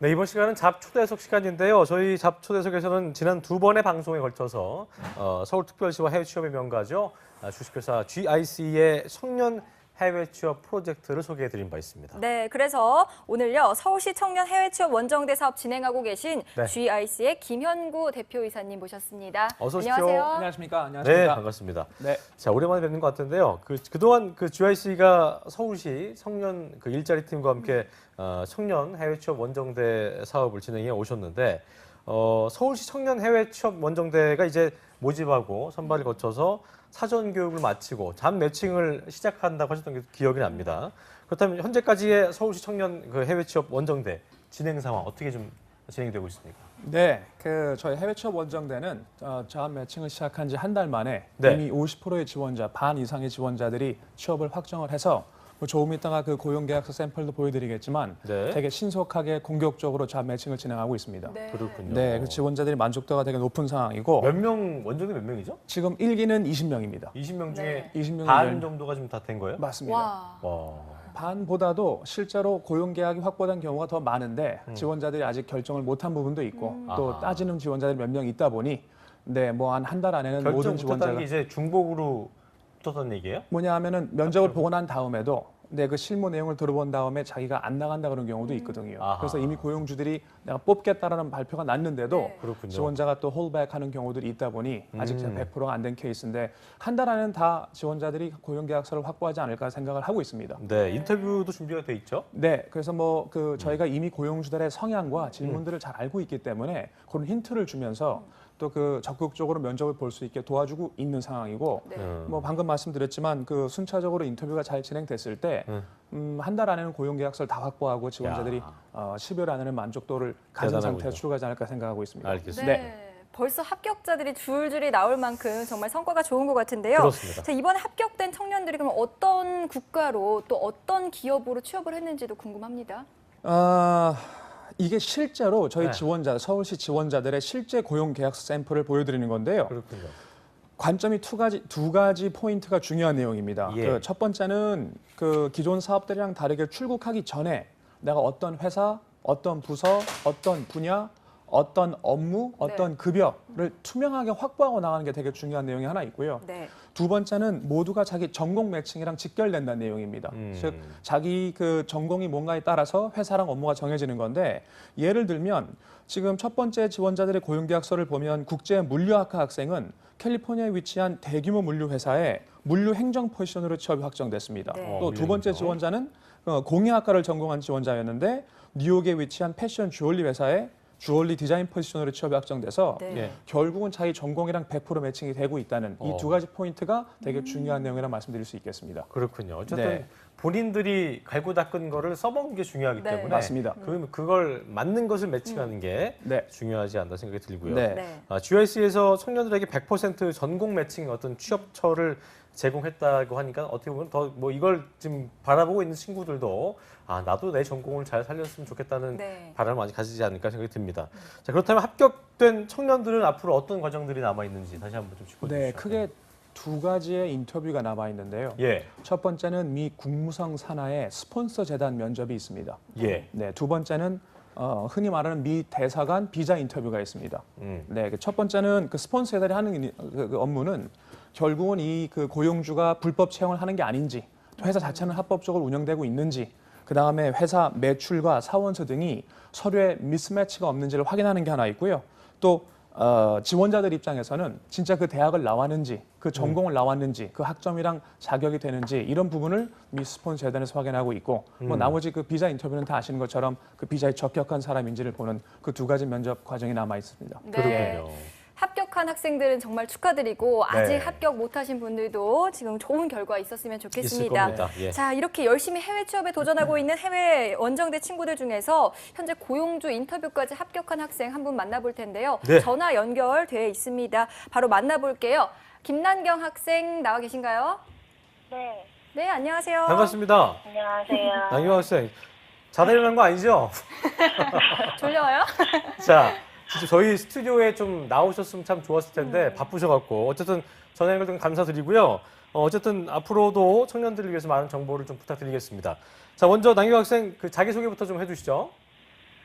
네, 이번 시간은 잡 초대석 시간인데요. 저희 잡 초대석에서는 지난 두 번의 방송에 걸쳐서 서울특별시와 해외 취업의 명가죠. 주식회사 GIC의 청년 해외 취업 프로젝트를 소개해드린 바 있습니다. 네, 그래서 오늘요 서울시 청년 해외 취업 원정대 사업 진행하고 계신 네. GIC의 김현구 대표이사님 모셨습니다. 어서 오십시오. 안녕하세요. 안녕하십니까. 안녕하십니까. 네, 반갑습니다. 네. 자, 오랜만에 뵙는 것 같은데요. 그동안 GIC가 서울시 청년 일자리 팀과 함께 청년 해외 취업 원정대 사업을 진행해 오셨는데 서울시 청년 해외 취업 원정대가 이제 모집하고 선발을 거쳐서 사전 교육을 마치고 잡 매칭을 시작한다고 하셨던 게 기억이 납니다. 그렇다면 현재까지의 서울시 청년 해외 취업 원정대 진행 상황 어떻게 좀 진행되고 있습니까? 네, 저희 해외 취업 원정대는 자업 매칭을 시작한 지 한 달 만에 네. 이미 50%의 지원자, 반 이상의 지원자들이 취업을 확정을 해서 조금 이따가 그 고용계약서 샘플도 보여드리겠지만 네. 되게 신속하게 공격적으로 자업 매칭을 진행하고 있습니다. 네. 그렇군요. 네, 그 지원자들이 만족도가 되게 높은 상황이고 몇 명, 원정대 몇 명이죠? 지금 1기는 20명입니다. 20명 중에 20명이 반 정도가 지금 다 된 거예요? 맞습니다. 와. 와. 반보다도 실제로 고용계약이 확보된 경우가 더 많은데 지원자들이 아직 결정을 못한 부분도 있고 또 아하. 따지는 지원자들이 몇 명 있다 보니 네, 뭐 한 달 안에는 결정 모든 못했다는 지원자가 게 이제 중복으로 붙었던 얘기예요? 뭐냐 하면은 면접을 보고 난 다음에도 그 실무 내용을 들어본 다음에 자기가 안 나간다 그런 경우도 있거든요. 아하. 그래서 이미 고용주들이 내가 뽑겠다라는 발표가 났는데도 네. 그렇군요. 지원자가 또 홀백하는 경우들이 있다 보니 아직 100%가 안 된 케이스인데 한 달 안에는 다 지원자들이 고용계약서를 확보하지 않을까 생각을 하고 있습니다. 네, 인터뷰도 준비가 돼 있죠? 네, 그래서 저희가 이미 고용주들의 성향과 질문들을 잘 알고 있기 때문에 그런 힌트를 주면서 또 적극적으로 면접을 볼 수 있게 도와주고 있는 상황이고 네. 방금 말씀드렸지만 순차적으로 인터뷰가 잘 진행됐을 때 한 달 안에는 고용계약서를 다 확보하고 지원자들이 10일 안에는 만족도를 가진 대단하군요. 상태에 출가하지 않을까 생각하고 있습니다. 알겠습니다. 네. 벌써 합격자들이 줄줄이 나올 만큼 정말 성과가 좋은 것 같은데요. 그렇습니다. 자, 이번에 합격된 청년들이 그럼 어떤 국가로 또 어떤 기업으로 취업을 했는지도 궁금합니다. 이게 실제로 저희 네. 서울시 지원자들의 실제 고용계약서 샘플을 보여드리는 건데요. 그렇군요. 관점이 두 가지 포인트가 중요한 내용입니다. 예. 첫 번째는 기존 사업들이랑 다르게 출국하기 전에 내가 어떤 회사, 어떤 부서, 어떤 분야, 어떤 업무, 어떤 급여를 투명하게 확보하고 나가는 게 되게 중요한 내용이 하나 있고요. 네. 두 번째는 모두가 자기 전공 매칭이랑 직결된다는 내용입니다. 즉 자기 전공이 뭔가에 따라서 회사랑 업무가 정해지는 건데 예를 들면 지금 첫 번째 지원자들의 고용계약서를 보면 국제 물류학과 학생은 캘리포니아에 위치한 대규모 물류 회사에 물류 행정 포지션으로 취업이 확정됐습니다. 네. 또 두 번째 지원자는 공예학과를 전공한 지원자였는데 뉴욕에 위치한 패션 주얼리 회사에 주얼리 디자인 포지션으로 취업이 확정돼서 네. 예. 결국은 자기 전공이랑 100% 매칭이 되고 있다는 이 두 가지 포인트가 되게 중요한 내용이라 말씀드릴 수 있겠습니다. 그렇군요. 어쨌든 네. 본인들이 갈고 닦은 거를 써먹는 게 중요하기 네. 때문에 맞습니다. 그걸 맞는 것을 매칭하는 게 네. 중요하지 않나 생각이 들고요. 네. 네. GIC에서 청년들에게 100% 전공 매칭 어떤 취업처를 제공했다고 하니까 어떻게 보면 더 이걸 지금 바라보고 있는 친구들도 나도 내 전공을 잘 살렸으면 좋겠다는 네. 바람을 많이 가지지 않을까 생각이 듭니다. 자, 그렇다면 합격된 청년들은 앞으로 어떤 과정들이 남아 있는지 다시 한번 좀 짚어주시죠. 네, 크게 두 가지의 인터뷰가 남아 있는데요. 예, 첫 번째는 미 국무성 산하의 스폰서 재단 면접이 있습니다. 예, 네, 두 번째는 흔히 말하는 미 대사관 비자 인터뷰가 있습니다. 네, 첫 번째는 스폰서 재단이 하는 업무는 결국은 고용주가 불법 채용을 하는 게 아닌지, 또 회사 자체는 합법적으로 운영되고 있는지, 그 다음에 회사 매출과 사원서 등이 서류에 미스매치가 없는지를 확인하는 게 하나 있고요. 또 지원자들 입장에서는 진짜 그 대학을 나왔는지, 그 전공을 나왔는지, 그 학점이랑 자격이 되는지 이런 부분을 미 스폰서 재단에서 확인하고 있고, 나머지 비자 인터뷰는 다 아시는 것처럼 그 비자에 적격한 사람인지를 보는 그 두 가지 면접 과정이 남아 있습니다. 네. 그렇군요. 합격한 학생들은 정말 축하드리고 아직 네. 합격 못하신 분들도 지금 좋은 결과 있었으면 있을 좋겠습니다. 겁니다. 예. 자, 이렇게 열심히 해외 취업에 도전하고 있는 해외 원정대 친구들 중에서 현재 고용주 인터뷰까지 합격한 학생 한 분 만나볼 텐데요. 네. 전화 연결되어 있습니다. 바로 만나볼게요. 김난경 학생 나와 계신가요? 네, 네, 안녕하세요. 반갑습니다. 안녕하세요. 남경 학생, 자다 일어난 거 아니죠? 졸려요? 자, 진짜 저희 스튜디오에 좀 나오셨으면 참 좋았을 텐데 바쁘셔갖고 어쨌든 전화 연결 감사드리고요. 어쨌든 앞으로도 청년들을 위해서 많은 정보를 좀 부탁드리겠습니다. 자, 먼저 남경 학생 자기소개부터 좀 해주시죠.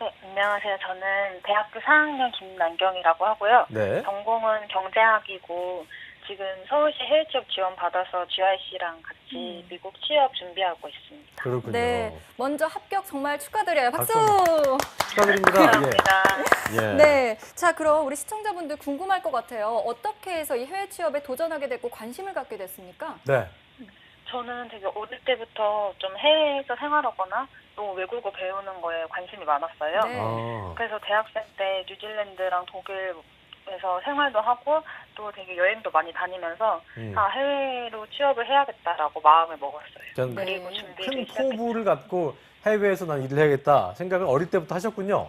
네, 안녕하세요. 저는 대학교 4학년 김난경이라고 하고요. 네. 전공은 경제학이고 지금 서울시 해외 취업 지원 받아서 GIC랑 같이 미국 취업 준비하고 있습니다. 그렇군요. 네, 먼저 합격 정말 축하드려요. 박수! 축하드립니다. 감사합니다. 예. 예. 네, 자 그럼 우리 시청자분들 궁금할 것 같아요. 어떻게 해서 이 해외 취업에 도전하게 됐고 관심을 갖게 됐습니까? 네. 저는 되게 어릴 때부터 좀 해외에서 생활하거나 또 외국어 배우는 거에 관심이 많았어요. 네. 아, 그래서 대학생 때 뉴질랜드랑 독일에서 생활도 하고 또 되게 여행도 많이 다니면서 해외로 취업을 해야겠다라고 마음을 먹었어요. 그냥 네. 그리고 준비를 큰 시작했죠. 포부를 갖고 해외에서 난 일을 해야겠다 생각을 어릴 때부터 하셨군요.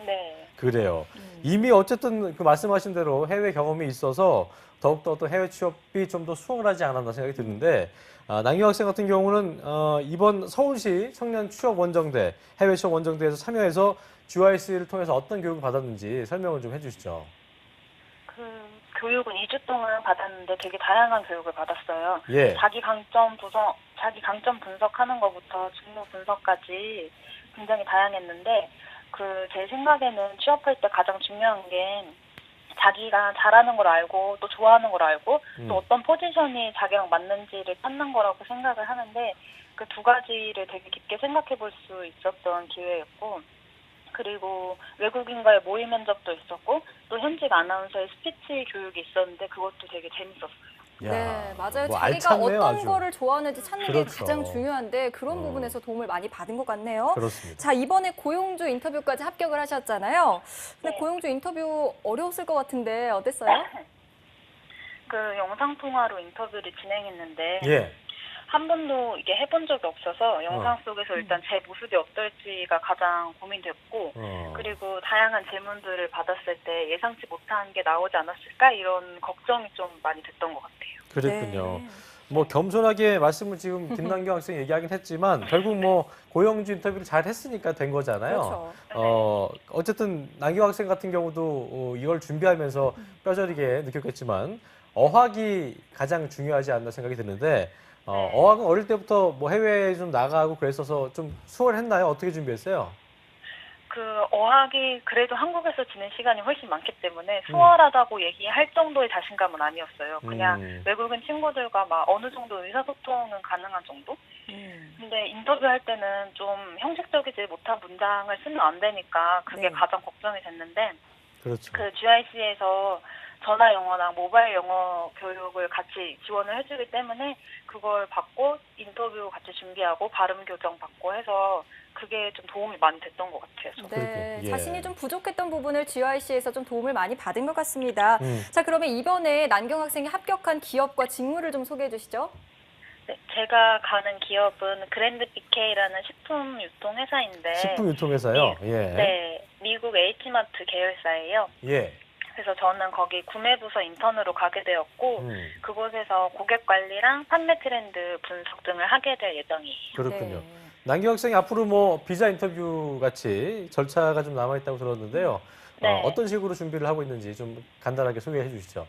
네. 그래요. 이미 어쨌든 그 말씀하신 대로 해외 경험이 있어서 더욱더 어떤 해외 취업이 좀 더 수월하지 않았나 생각이 드는데 남경 학생 같은 경우는 이번 서울시 청년 취업 원정대, 해외 취업 원정대에서 참여해서 GIC를 통해서 어떤 교육을 받았는지 설명을 좀 해주시죠. 그 교육은 2주 동안 받았는데 되게 다양한 교육을 받았어요. 예. 자기 강점 분석하는 것부터 직무 분석까지 굉장히 다양했는데 제 생각에는 취업할 때 가장 중요한 게 자기가 잘하는 걸 알고 또 좋아하는 걸 알고 또 어떤 포지션이 자기랑 맞는지를 찾는 거라고 생각을 하는데 그 두 가지를 되게 깊게 생각해 볼 수 있었던 기회였고 그리고 외국인과의 모의 면접도 있었고 또 현직 아나운서의 스피치 교육이 있었는데 그것도 되게 재밌었어요. 네, 맞아요. 뭐 자기가 알찼네요, 어떤 아주. 거를 좋아하는지 찾는 게 그렇죠. 가장 중요한데 그런 부분에서 도움을 많이 받은 것 같네요. 그렇습니다. 자, 이번에 고용주 인터뷰까지 합격을 하셨잖아요. 근데 네. 고용주 인터뷰 어려웠을 것 같은데 어땠어요? 그 영상통화로 인터뷰를 진행했는데 예. 한 번도 이게 해본 적이 없어서 영상 속에서 일단 제 모습이 어떨지가 가장 고민됐고 그리고 다양한 질문들을 받았을 때 예상치 못한 게 나오지 않았을까 이런 걱정이 좀 많이 됐던 것 같아요. 그랬군요. 네. 뭐 겸손하게 말씀을 지금 김남경 학생이 얘기하긴 했지만 결국 뭐 고용주 인터뷰를 잘 했으니까 된 거잖아요. 그렇죠. 어쨌든 남경 학생 같은 경우도 이걸 준비하면서 뼈저리게 느꼈겠지만 어학이 가장 중요하지 않나 생각이 드는데 어학은 어릴 때부터 뭐 해외에 좀 나가고 그랬어서 좀 수월했나요? 어떻게 준비했어요? 어학이 그래도 한국에서 지낸 시간이 훨씬 많기 때문에 수월하다고 얘기할 정도의 자신감은 아니었어요. 그냥 외국인 친구들과 막 어느 정도 의사소통은 가능한 정도? 근데 인터뷰할 때는 좀 형식적이지 못한 문장을 쓰면 안 되니까 그게 네. 가장 걱정이 됐는데 그렇죠. GIC에서 전화 영어랑 모바일 영어 교육을 같이 지원을 해주기 때문에 그걸 받고 인터뷰 같이 준비하고 발음 교정 받고 해서 그게 좀 도움이 많이 됐던 것 같아요. 저는. 네, 그렇군요. 예. 자신이 좀 부족했던 부분을 GIC에서 좀 도움을 많이 받은 것 같습니다. 음. 자, 그러면 이번에 남경 학생이 합격한 기업과 직무를 좀 소개해 주시죠. 네, 제가 가는 기업은 그랜드 BK라는 식품 유통 회사인데 식품 유통회사요. 예. 네, 미국 H마트 계열사예요. 예. 그래서 저는 거기 구매부서 인턴으로 가게 되었고 그곳에서 고객 관리랑 판매 트렌드 분석 등을 하게 될 예정이에요. 그렇군요. 네. 남경 학생이 앞으로 뭐 비자 인터뷰 같이 절차가 좀 남아 있다고 들었는데요. 네. 어떤 식으로 준비를 하고 있는지 좀 간단하게 소개해 주시죠.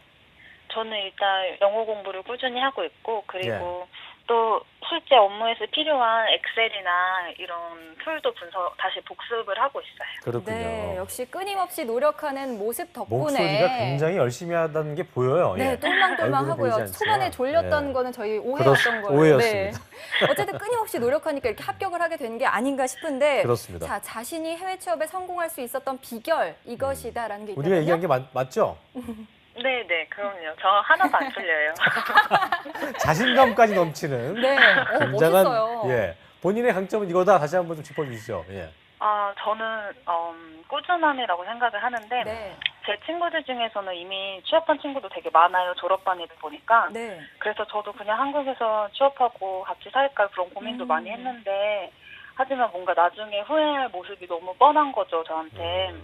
저는 일단 영어 공부를 꾸준히 하고 있고 그리고 또 실제 업무에서 필요한 엑셀이나 이런 툴도 다시 복습을 하고 있어요. 그렇군요. 네, 역시 끊임없이 노력하는 모습 덕분에 목소리가 굉장히 열심히 하다는 게 보여요. 네, 예. 똘망똘망하고요. 얼굴은 보이지 초반에 않지만. 졸렸던 예. 거는 저희 오해였던 거예요. 오해였습니다. 네. 어쨌든 끊임없이 노력하니까 이렇게 합격을 하게 된 게 아닌가 싶은데 그렇습니다. 자, 자신이 해외 취업에 성공할 수 있었던 비결 이것이다라는 게 우리가 얘기한 있다면요? 게 맞죠? 네, 그럼요. 저 하나도 안 틀려요. 자신감까지 넘치는 네, 굉장한 멋있어요. 예. 본인의 강점은 이거다. 다시 한번 좀 짚어주시죠. 예. 저는 꾸준함이라고 생각을 하는데 네, 제 친구들 중에서는 이미 취업한 친구도 되게 많아요. 졸업반이다 보니까. 네. 그래서 저도 그냥 한국에서 취업하고 같이 살까 그런 고민도 많이 했는데 하지만 뭔가 나중에 후회할 모습이 너무 뻔한 거죠, 저한테.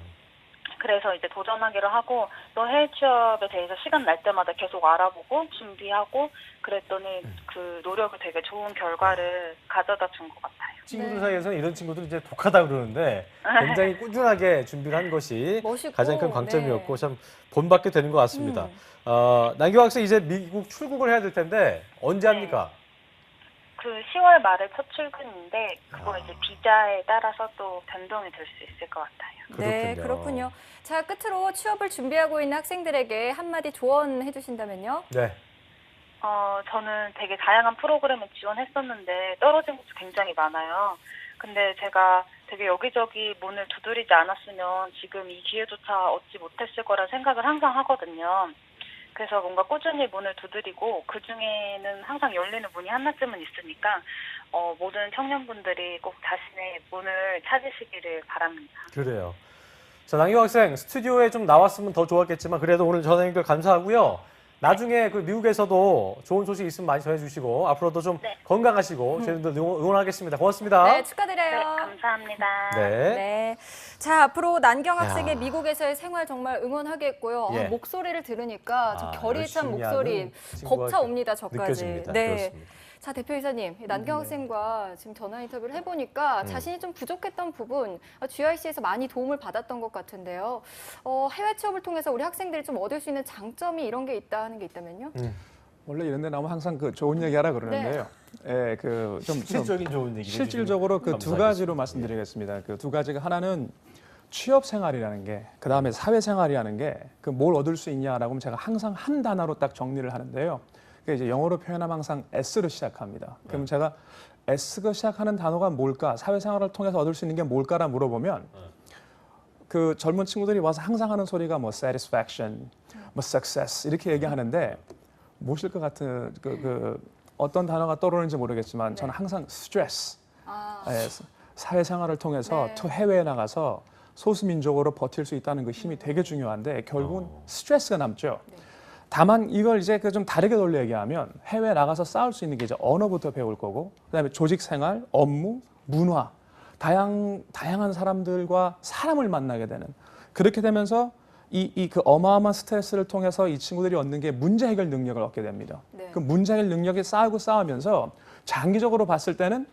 그래서 이제 도전하기로 하고 또 해외 취업에 대해서 시간 날 때마다 계속 알아보고 준비하고 그랬더니 그 노력을 되게 좋은 결과를 가져다 준 것 같아요. 친구들 네. 사이에서는 이런 친구들 이제 독하다 그러는데 굉장히 꾸준하게 준비를 한 것이 멋있고, 가장 큰 강점이었고 네. 참 본받게 되는 것 같습니다. 남경 학생 이제 미국 출국을 해야 될 텐데 언제 합니까? 그 10월 말에 첫 출근인데 그거 이제 비자에 따라서 또 변동이 될 수 있을 것 같아요. 네, 그렇군요. 자, 끝으로 취업을 준비하고 있는 학생들에게 한마디 조언해 주신다면요? 네. 저는 되게 다양한 프로그램에 지원했었는데 떨어진 곳이 굉장히 많아요. 근데 제가 되게 여기저기 문을 두드리지 않았으면 지금 이 기회조차 얻지 못했을 거란 생각을 항상 하거든요. 그래서 뭔가 꾸준히 문을 두드리고 그중에는 항상 열리는 문이 하나쯤은 있으니까 모든 청년분들이 꼭 자신의 문을 찾으시기를 바랍니다. 그래요. 자, 남경 학생 스튜디오에 좀 나왔으면 더 좋았겠지만 그래도 오늘 전화 연결 감사하고요. 나중에 그 미국에서도 좋은 소식 있으면 많이 전해주시고 앞으로도 좀 네. 건강하시고 저희도 응원하겠습니다. 고맙습니다. 네, 축하드려요. 네, 감사합니다. 네. 네. 자, 앞으로 난경 야. 학생의 미국에서의 생활 정말 응원하겠고요. 예. 목소리를 들으니까 좀 결이 찬 열심히 목소리 하는 친구가 벅차옵니다, 저까지. 느껴집니다. 네. 그렇습니다. 자, 대표이사님, 난경 학생과 지금 전화 인터뷰를 해보니까 자신이 좀 부족했던 부분, GIC에서 많이 도움을 받았던 것 같은데요. 해외 취업을 통해서 우리 학생들이 좀 얻을 수 있는 장점이 이런 게 있다 하는 게 있다면요? 원래 이런 데 나오면 항상 그 좋은 얘기 하라 그러는데요. 예, 그 좀 실질적인 좋은 얘기. 실질적으로 그 두 가지로 말씀드리겠습니다. 그 두 가지가 하나는 취업 생활이라는 게, 그 다음에 사회 생활이라는 게 그 뭘 얻을 수 있냐라고 하면 제가 항상 한 단어로 딱 정리를 하는데요. 그 이제 영어로 표현하면 항상 S로 시작합니다. 그러면 제가 S가 시작하는 단어가 뭘까? 사회 생활을 통해서 얻을 수 있는 게 뭘까라 물어보면 그 젊은 친구들이 와서 항상 하는 소리가 뭐 satisfaction, 뭐 success 이렇게 얘기하는데 무엇일 것 같은 그 어떤 단어가 떠오르는지 모르겠지만 저는 항상 stress, 사회생활을 통해서 네. 또 해외에 나가서 소수민족으로 버틸 수 있다는 그 힘이 되게 중요한데 결국은 스트레스가 남죠. 네. 다만 이걸 이제 그 좀 다르게 돌려 얘기하면 해외에 나가서 싸울 수 있는 게 이제 언어부터 배울 거고 그다음에 조직생활, 업무, 문화, 다양한 사람들과 사람을 만나게 되는 그렇게 되면서 이 그 어마어마한 스트레스를 통해서 이 친구들이 얻는 게 문제 해결 능력을 얻게 됩니다. 네. 그 문제 해결 능력이 쌓으면서 장기적으로 봤을 때는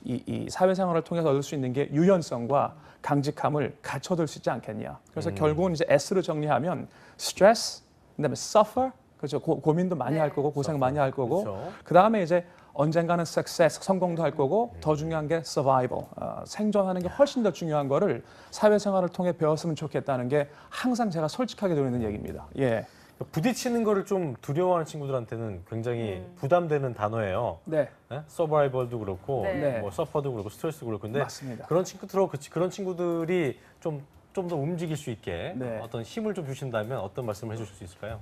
이 사회생활을 통해서 얻을 수 있는 게 유연성과 강직함을 같이 얻을 수 있지 않겠냐. 그래서 결국은 이제 S로 정리하면 스트레스, 그다음에 suffer, 그렇죠. 고민도 많이 네. 할 거고 고생 많이 할 거고 그렇죠. 그다음에 이제 언젠가는 success, 성공도 할 거고 더 중요한 게 survival, 생존하는 게 훨씬 더 중요한 거를 사회생활을 통해 배웠으면 좋겠다는 게 항상 제가 솔직하게 드리는 얘기입니다. 예. 부딪히는 거를 좀 두려워하는 친구들한테는 굉장히 부담되는 단어예요. 네. 서바이벌도 그렇고, 네. 뭐 서퍼도 그렇고, 스트레스도 그렇고, 근데 맞습니다. 그런 친구들이 좀 더 움직일 수 있게 네. 어떤 힘을 좀 주신다면 어떤 말씀을 해주실 수 있을까요?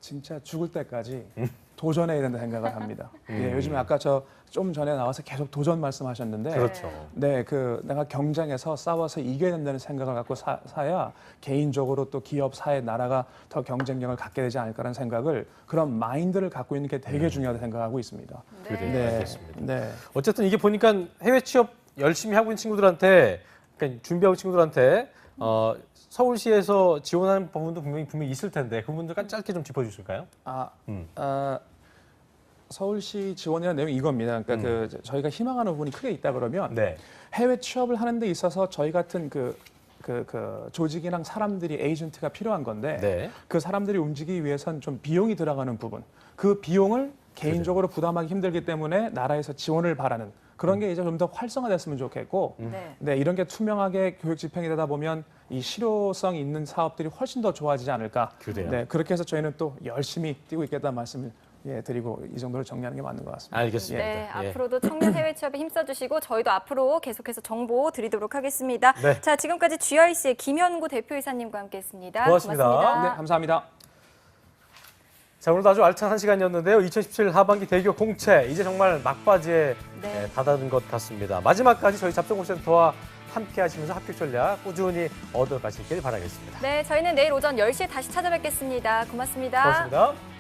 진짜 죽을 때까지 도전해야 된다 생각을 합니다. 예, 요즘에 아까 저 좀 전에 나와서 계속 도전 말씀하셨는데, 그렇죠. 네, 내가 경쟁해서 싸워서 이겨야 된다는 생각을 갖고 사야 개인적으로 또 기업, 사회, 나라가 더 경쟁력을 갖게 되지 않을까라는 생각을 그런 마인드를 갖고 있는 게 되게 중요하다고 생각하고 있습니다. 그래요. 알겠습니다. 네. 어쨌든 이게 보니까 해외 취업 열심히 하고 있는 친구들한테, 그러니까 준비하고 있는 친구들한테 서울시에서 지원하는 부분도 분명히 있을 텐데 그 부분들 짧게 좀 짚어주실까요? 서울시 지원이라는 내용이 이겁니다. 그러니까 저희가 희망하는 부분이 크게 있다 그러면 네. 해외 취업을 하는 데 있어서 저희 같은 그 조직이랑 사람들이 에이전트가 필요한 건데 네. 그 사람들이 움직이기 위해선 좀 비용이 들어가는 부분, 그 비용을 개인적으로 부담하기 힘들기 때문에 나라에서 지원을 바라는 그런 게 이제 좀 더 활성화됐으면 좋겠고, 네, 이런 게 투명하게 교육 집행이 되다 보면 이 실효성 있는 사업들이 훨씬 더 좋아지지 않을까. 그래요. 네, 그렇게 해서 저희는 또 열심히 뛰고 있겠다는 말씀을 드리고 이 정도로 정리하는 게 맞는 것 같습니다. 알겠습니다. 네, 예. 앞으로도 청년 해외 취업에 힘써주시고 저희도 앞으로 계속해서 정보 드리도록 하겠습니다. 네. 자, 지금까지 GIC의 김현구 대표이사님과 함께했습니다. 고맙습니다. 네, 감사합니다. 자, 오늘도 아주 알찬 한 시간이었는데요. 2017 하반기 대기업 공채 이제 정말 막바지에 네. 다다른 것 같습니다. 마지막까지 저희 잡성공센터와 함께 하시면서 합격 전략 꾸준히 얻어가시길 바라겠습니다. 네, 저희는 내일 오전 10시에 다시 찾아뵙겠습니다. 고맙습니다. 고맙습니다.